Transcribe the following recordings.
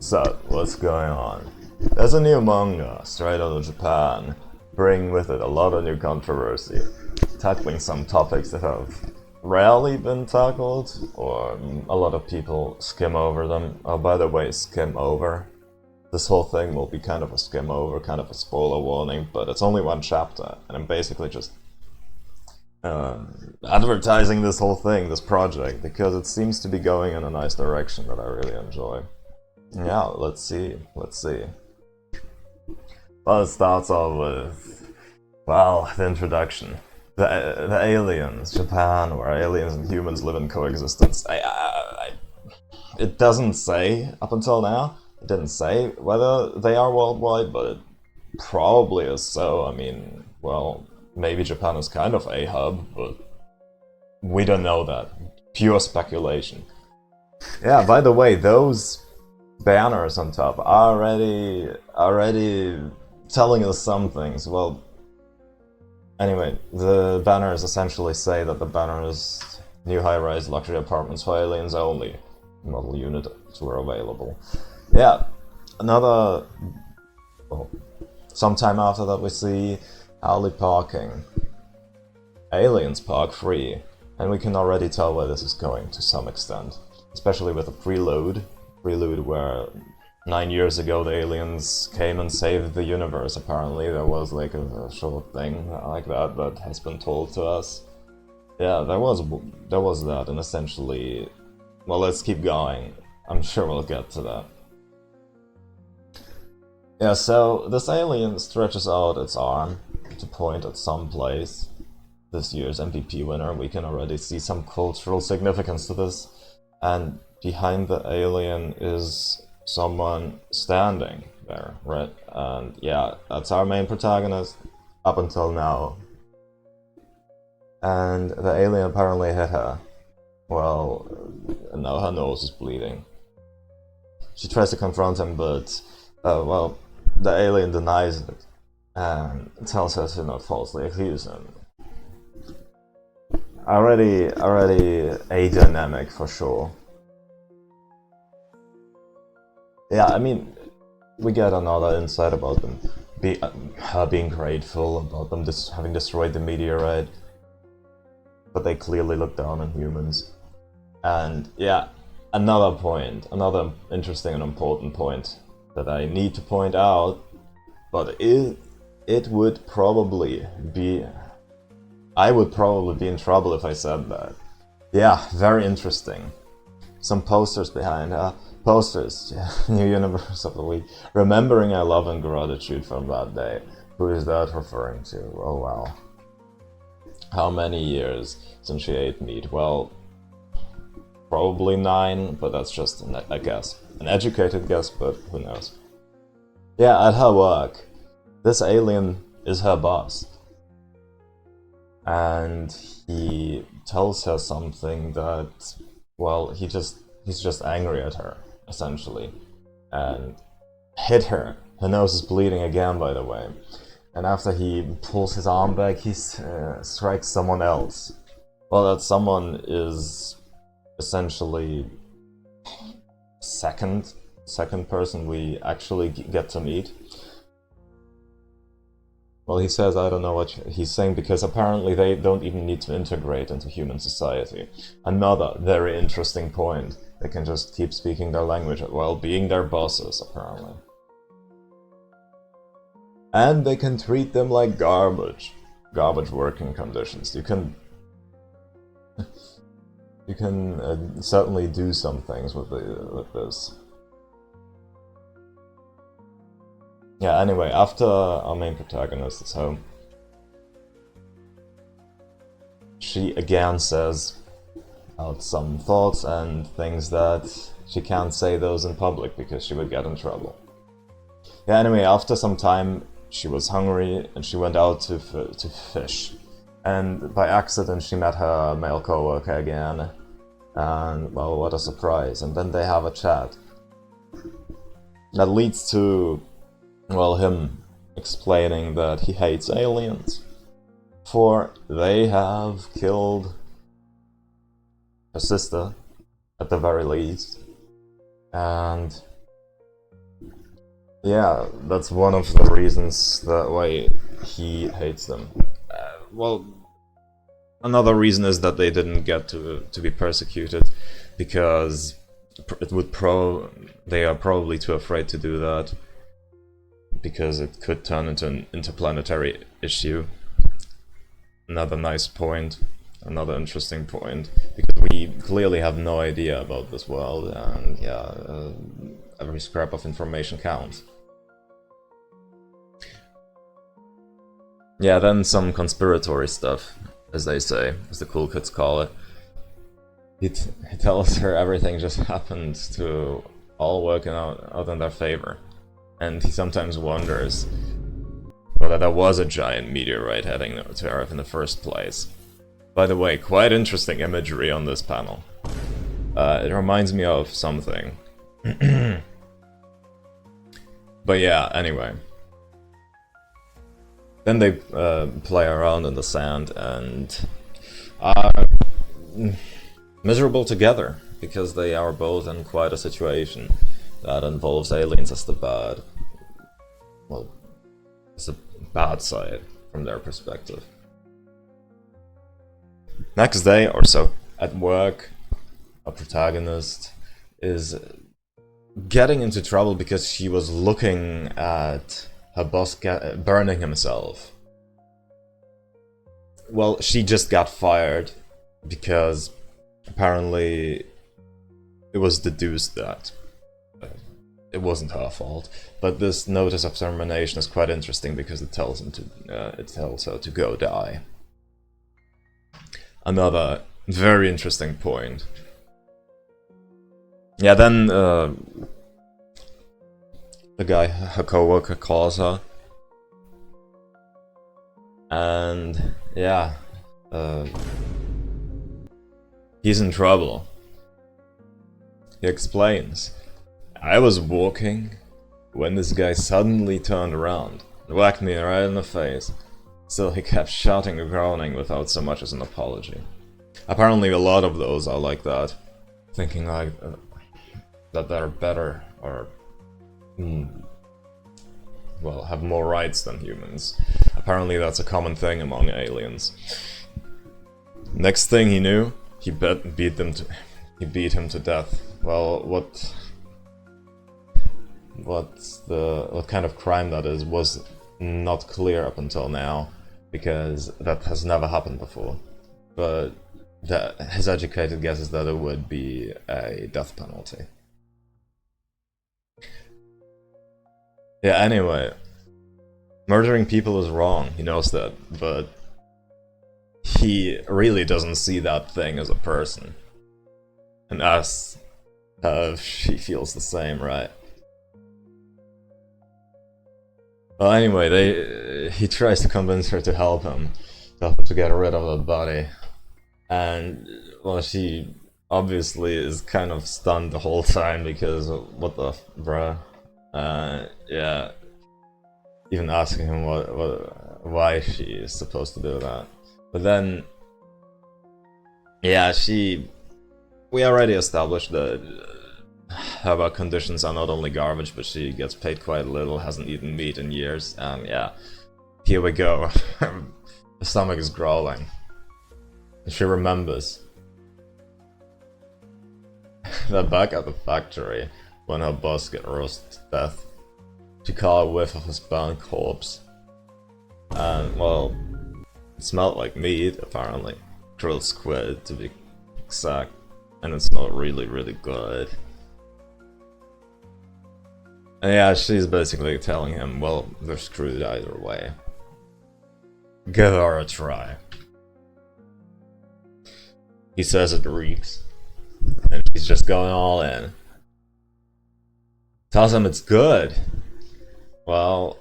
So, what's going on? There's a new manga, straight out of Japan, bringing with it a lot of new controversy, tackling some topics that have rarely been tackled, or a lot of people skim over them. Oh, by the way, skim over. This whole thing will be kind of a skim over, kind of a spoiler warning, but it's only one chapter, and I'm basically just advertising this whole thing, this project, because it seems to be going in a nice direction that I really enjoy. Yeah, let's see. Well, it starts off with, well, the introduction. The aliens, Japan, where aliens and humans live in coexistence. It doesn't say, up until now, it didn't say whether they are worldwide, but it probably is so. I mean, well, maybe Japan is kind of a hub, but we don't know that. Pure speculation. Yeah, by the way, those banners on top are already telling us some things. Well, anyway, the banners essentially say that the banners new high-rise luxury apartments for aliens only. Model units were available. Yeah, another. Well, sometime after that, we see alley parking. Aliens park free, and we can already tell where this is going to some extent, especially with the prelude where 9 years ago the aliens came and saved the universe. Apparently there was like a short thing like that has been told to us. Yeah, there was that, and essentially, well, let's keep going. I'm sure we'll get to that. Yeah, so this alien stretches out its arm to point at some place. This year's MVP winner, we can already see some cultural significance to this, and behind the alien is someone standing there, right? And yeah, that's our main protagonist up until now. And the alien apparently hit her. Well, now her nose is bleeding. She tries to confront him, but, well, the alien denies it and tells her to not falsely accuse him. Already a dynamic for sure. Yeah, I mean, we get another insight about them, her being grateful about them having destroyed the meteorite, but they clearly look down on humans. And yeah, another interesting and important point that I need to point out, but it would probably be, I would probably be in trouble if I said that. Yeah, very interesting. Some posters behind her. Posters, yeah, New Universe of the Week. Remembering our love and gratitude from that day. Who is that referring to? Oh wow. How many years since she ate meat? Well, probably 9, but that's just a guess. An educated guess, but who knows. Yeah, at her work, this alien is her boss. And he tells her something that, well, he's just angry at her, essentially, and hit her. Her nose is bleeding again, by the way. And after he pulls his arm back, he strikes someone else. Well, that someone is essentially second person we actually get to meet. Well, he says, I don't know what he's saying, because apparently they don't even need to integrate into human society. Another very interesting point. They can just keep speaking their language while being their bosses, apparently. And they can treat them like garbage. Garbage working conditions. You can certainly do some things with this. Yeah, anyway, after our main protagonist is home, she again says out some thoughts and things that she can't say those in public because she would get in trouble. Yeah, anyway, after some time, she was hungry and she went out to fish. And by accident, she met her male coworker again. And, well, what a surprise. And then they have a chat. That leads to, well, him explaining that he hates aliens, for they have killed her sister, at the very least, and Yeah, that's one of the reasons that why he hates them. Well, another reason is that they didn't get to be persecuted, because it would they are probably too afraid to do that, because it could turn into an interplanetary issue. Another nice point, another interesting point, because we clearly have no idea about this world, and yeah, every scrap of information counts. Yeah, then some conspiratory stuff, as they say, as the cool kids call it. He tells her everything just happened to all working out in their favor. And he sometimes wonders whether there was a giant meteorite heading to Earth in the first place. By the way, quite interesting imagery on this panel. It reminds me of something. But yeah, anyway. Then they play around in the sand and are miserable together, because they are both in quite a situation that involves aliens as the bad. Well, it's a bad side from their perspective. Next day or so, at work, a protagonist is getting into trouble because she was looking at her boss burning himself. Well, she just got fired because apparently it was deduced that it wasn't her fault. But this notice of termination is quite interesting because it tells her to go die. Another very interesting point. Yeah, then the guy, her co-worker, calls her, and yeah, he's in trouble. He explains, I was walking when this guy suddenly turned around and whacked me right in the face. Still, he kept shouting and groaning without so much as an apology. Apparently a lot of those are like that, thinking like that they're better, or well, have more rights than humans. Apparently that's a common thing among aliens. Next thing he knew, he beat him to death. Well, what kind of crime that is was not clear up until now, because that has never happened before. But his educated guess is that it would be a death penalty. Yeah, anyway, murdering people is wrong, he knows that, but he really doesn't see that thing as a person. And asks if she feels the same, right? Well, anyway, he tries to convince her to help him to get rid of the body. And, well, she obviously is kind of stunned the whole time, because what the bruh? Yeah. Even asking him why she is supposed to do that. But then, yeah, we already established that her work conditions are not only garbage, but she gets paid quite little, hasn't eaten meat in years, and yeah, here we go. Her stomach is growling. And she remembers that back at the factory, when her boss got roasted to death, she caught a whiff of his burnt corpse. And, well, it smelled like meat, apparently. Grilled squid, to be exact. And it's not really, really good. And yeah, she's basically telling him, well, they're screwed either way. Give her a try. He says it reeks. And she's just going all in. Tells him it's good. Well,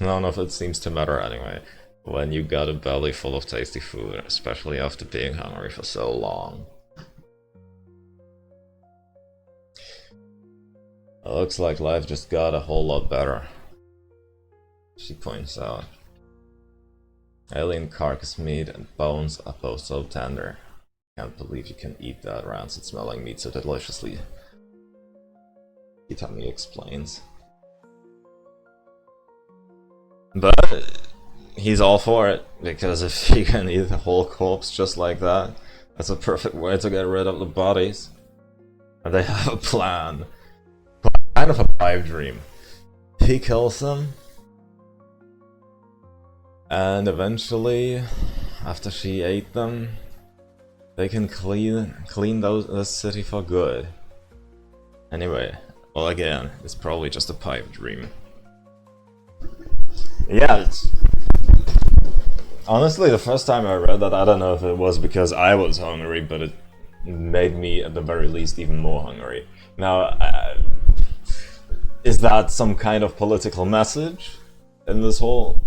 none of it seems to matter anyway, when you got a belly full of tasty food, especially after being hungry for so long. It looks like life just got a whole lot better, she points out. Alien carcass meat and bones are both so tender. Can't believe you can eat that rancid smelling meat so deliciously. Itami explains. But he's all for it, because if he can eat a whole corpse just like that, that's a perfect way to get rid of the bodies. And they have a plan. Kind of a pipe dream. He kills them, and eventually, after she ate them, they can clean this city for good. Anyway, well, again, it's probably just a pipe dream. Yeah, honestly, the first time I read that, I don't know if it was because I was hungry, but it made me, at the very least, even more hungry. Now, is that some kind of political message in this whole...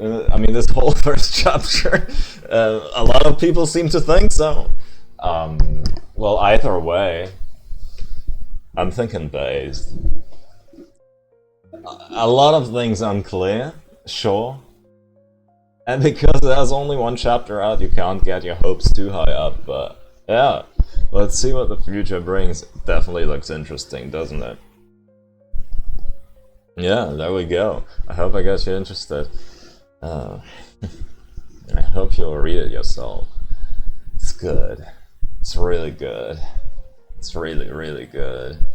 I mean, this whole first chapter? A lot of people seem to think so. Well, either way, I'm thinking based. A lot of things unclear, sure. And because there's only one chapter out, you can't get your hopes too high up, but yeah. Let's see what the future brings. It definitely looks interesting, doesn't it? Yeah, there we go. I hope I got you interested. I hope you'll read it yourself. It's good. It's really good. It's really, really good.